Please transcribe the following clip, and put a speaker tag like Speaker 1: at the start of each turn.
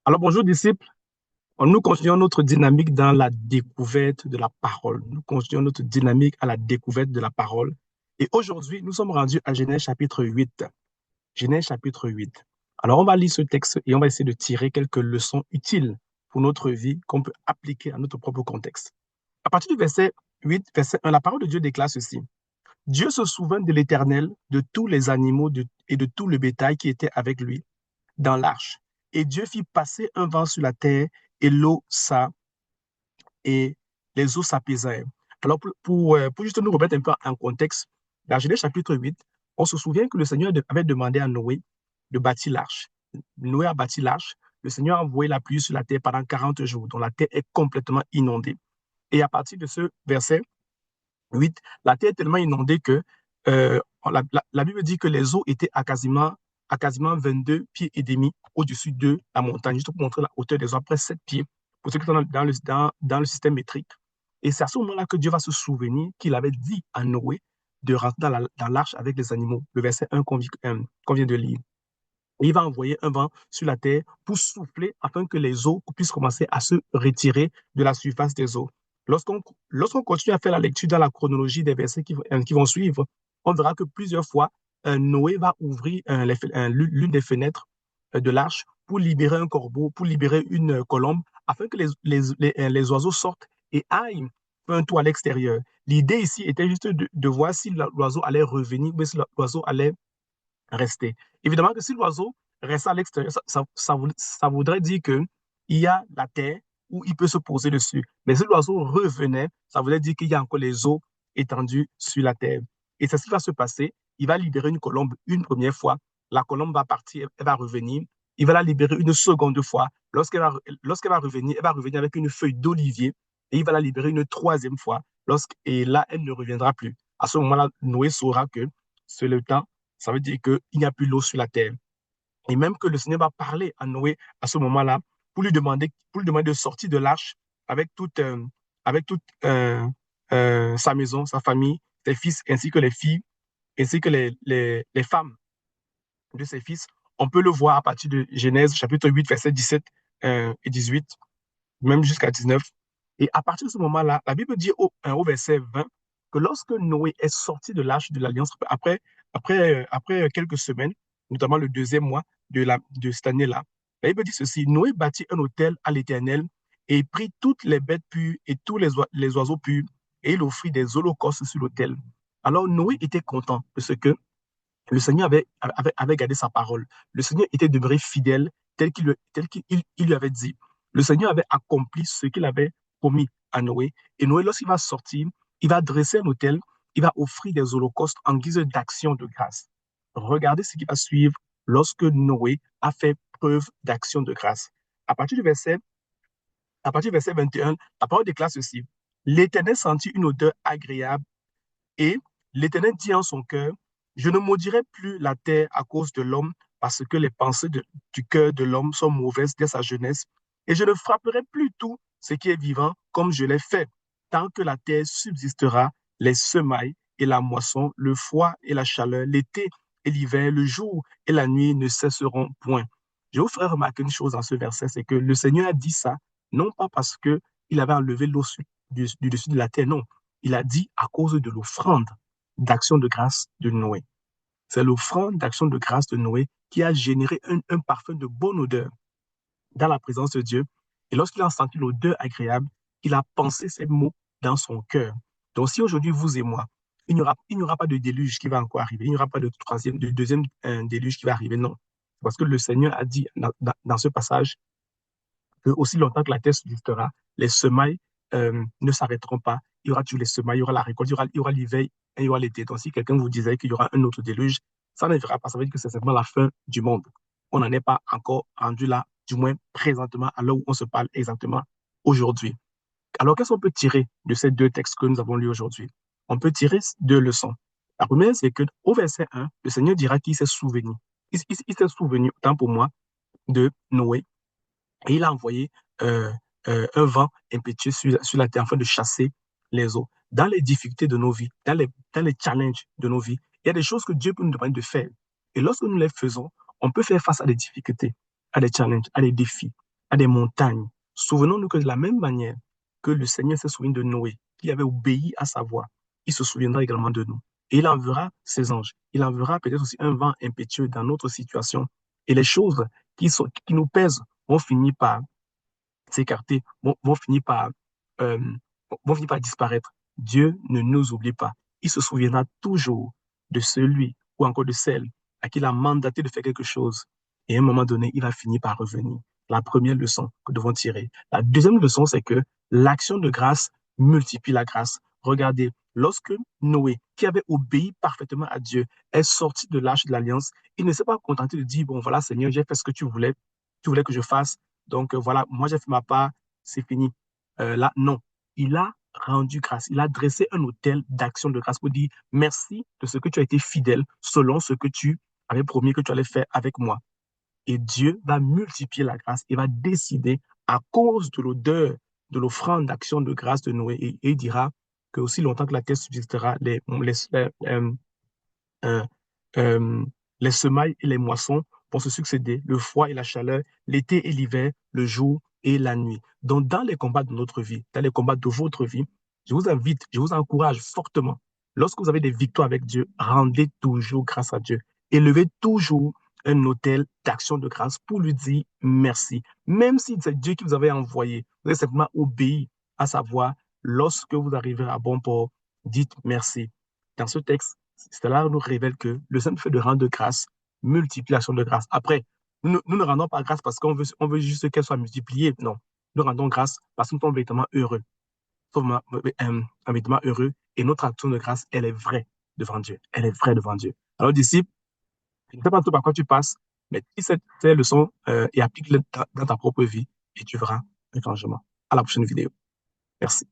Speaker 1: Alors, bonjour disciples, nous continuons notre dynamique dans la découverte de la parole. Nous continuons notre dynamique à la découverte de la parole. Et aujourd'hui, nous sommes rendus à Genèse chapitre 8. Genèse chapitre 8. Alors, on va lire ce texte et on va essayer de tirer quelques leçons utiles pour notre vie qu'on peut appliquer à notre propre contexte. À partir du verset 8, verset 1, la parole de Dieu déclare ceci. Dieu se souvint de l'Éternel, de tous les animaux et de tout le bétail qui était avec lui dans l'arche. Et Dieu fit passer un vent sur la terre et et les eaux s'apaisèrent. Alors, pour juste nous remettre un peu en contexte, dans Genèse chapitre 8, on se souvient que le Seigneur avait demandé à Noé de bâtir l'arche. Noé a bâti l'arche. Le Seigneur a envoyé la pluie sur la terre pendant 40 jours, dont la terre est complètement inondée. Et à partir de ce verset 8, la terre est tellement inondée que la Bible dit que les eaux étaient à quasiment 22 pieds et demi au-dessus de la montagne, juste pour montrer la hauteur des eaux, après 7 pieds, pour ceux qui sont dans le système métrique. Et c'est à ce moment-là que Dieu va se souvenir qu'il avait dit à Noé de rentrer dans l'arche avec les animaux, le verset 1 qu'on vient de lire. Et il va envoyer un vent sur la terre pour souffler afin que les eaux puissent commencer à se retirer de la surface des eaux. Lorsqu'on lorsqu'on continue à faire la lecture dans la chronologie des versets qui vont suivre, on verra que plusieurs fois, Noé va ouvrir l'une des fenêtres de l'arche pour libérer un corbeau, pour libérer une colombe, afin que les oiseaux sortent et aillent faire un tour à l'extérieur. L'idée ici était juste de voir si l'oiseau allait revenir ou si l'oiseau allait rester. Évidemment que si l'oiseau reste à l'extérieur, ça voudrait dire qu'il y a la terre où il peut se poser dessus. Mais si l'oiseau revenait, ça voudrait dire qu'il y a encore les eaux étendues sur la terre. Et c'est ce qui va se passer. Il va libérer une colombe une première fois. La colombe va partir, elle va revenir. Il va la libérer une seconde fois. Lorsqu'elle va revenir, elle va revenir avec une feuille d'olivier. Et il va la libérer une troisième fois. Et là, elle ne reviendra plus. À ce moment-là, Noé saura que c'est le temps, ça veut dire qu'il n'y a plus l'eau sur la terre. Et même que le Seigneur va parler à Noé à ce moment-là pour lui demander de sortir de l'arche avec toute sa maison, sa famille, ses fils, ainsi que les filles, ainsi que les femmes de ses fils. On peut le voir à partir de Genèse chapitre 8, verset 17 et 18, même jusqu'à 19. Et à partir de ce moment-là, la Bible dit au verset 20 que lorsque Noé est sorti de l'arche de l'Alliance, après quelques semaines, notamment le deuxième mois de cette année-là, la Bible dit ceci, Noé bâtit un autel à l'Éternel et prit toutes les bêtes pures et tous les oiseaux purs et il offrit des holocaustes sur l'autel. Alors Noé était content de ce que le Seigneur avait gardé sa parole. Le Seigneur était demeuré fidèle tel qu'il il lui avait dit. Le Seigneur avait accompli ce qu'il avait promis à Noé. Et Noé, lorsqu'il va sortir, il va dresser un autel, il va offrir des holocaustes en guise d'action de grâce. Regardez ce qui va suivre lorsque Noé a fait preuve d'action de grâce. À partir du verset, à partir du verset 21, la parole déclare ceci. L'Éternel sentit une odeur agréable et l'Éternel dit en son cœur, je ne maudirai plus la terre à cause de l'homme, parce que les pensées du cœur de l'homme sont mauvaises dès sa jeunesse, et je ne frapperai plus tout ce qui est vivant comme je l'ai fait. Tant que la terre subsistera, les semailles et la moisson, le froid et la chaleur, l'été et l'hiver, le jour et la nuit ne cesseront point. Je vous ferai remarquer une chose dans ce verset, c'est que le Seigneur a dit ça, non pas parce qu'il avait enlevé l'eau du dessus de la terre, non, il a dit à cause de l'offrande d'action de grâce de Noé. C'est l'offrande d'action de grâce de Noé qui a généré un parfum de bonne odeur dans la présence de Dieu. Et lorsqu'il a senti l'odeur agréable, il a pensé ces mots dans son cœur. Donc si aujourd'hui vous et moi, il n'y aura pas de déluge qui va encore arriver, il n'y aura pas de deuxième déluge qui va arriver, non. Parce que le Seigneur a dit dans ce passage que aussi longtemps que la terre subsistera, les semailles ne s'arrêteront pas. Il y aura toujours les semailles, il y aura la récolte, il y aura l'hiver et il y aura l'été. Donc, si quelqu'un vous disait qu'il y aura un autre déluge, ça ne verra pas. Ça veut dire que c'est simplement la fin du monde. On n'en est pas encore rendu là, du moins présentement, à l'heure où on se parle exactement aujourd'hui. Alors, qu'est-ce qu'on peut tirer de ces deux textes que nous avons lus aujourd'hui? On peut tirer deux leçons. La première, c'est qu'au verset 1, le Seigneur dira qu'il s'est souvenu. Il s'est souvenu, tant pour moi, de Noé, et il a envoyé euh, un vent impétueux sur la terre afin de chasser les eaux. Dans les difficultés de nos vies, dans les challenges de nos vies, il y a des choses que Dieu peut nous demander de faire. Et lorsque nous les faisons, on peut faire face à des difficultés, à des challenges, à des défis. à des montagnes. Souvenons-nous que de la même manière que le Seigneur s'est souvenu de Noé, qui avait obéi à sa voix, il se souviendra également de nous. Et il enverra ses anges. Il enverra peut-être aussi un vent impétueux dans notre situation. Et les choses qui nous pèsent vont finir par s'écarter, euh, vont finir par disparaître. Dieu ne nous oublie pas. Il se souviendra toujours de celui ou encore de celle à qui il a mandaté de faire quelque chose. Et à un moment donné, il va finir par revenir. La première leçon que nous devons tirer. La deuxième leçon, c'est que l'action de grâce multiplie la grâce. Regardez, lorsque Noé, qui avait obéi parfaitement à Dieu, est sorti de l'arche de l'Alliance, il ne s'est pas contenté de dire, bon, voilà, Seigneur, j'ai fait ce que tu voulais que je fasse, donc voilà, moi j'ai fait ma part, c'est fini. Là, non. Il a rendu grâce. Il a dressé un autel d'action de grâce pour dire merci de ce que tu as été fidèle selon ce que tu avais promis que tu allais faire avec moi. Et Dieu va multiplier la grâce et va décider à cause de l'odeur de l'offrande d'action de grâce de Noé. Et il dira que aussi longtemps que la terre subsistera, euh, euh, les semailles et les moissons vont se succéder, le froid et la chaleur, l'été et l'hiver, le jour et la nuit. Donc, dans les combats de notre vie, dans les combats de votre vie, je vous invite, je vous encourage fortement. Lorsque vous avez des victoires avec Dieu, rendez toujours grâce à Dieu. Élevez toujours un autel d'action de grâce pour lui dire merci. Même si c'est Dieu qui vous avait envoyé, vous avez simplement obéi à sa voix. Lorsque vous arriverez à bon port, dites merci. Dans ce texte, cela nous révèle que le simple fait de rendre grâce, multiplication de grâce. Après, nous ne rendons pas grâce parce on veut juste qu'elle soit multipliée. Non. Nous rendons grâce parce que nous sommes véritablement heureux. Nous sommes véritablement heureux et notre action de grâce, elle est vraie devant Dieu. Elle est vraie devant Dieu. Alors, disciples, je ne sais pas tout par quoi tu passes, mais dis cette leçon et applique-le dans ta propre vie et tu verras un changement. À la prochaine vidéo. Merci.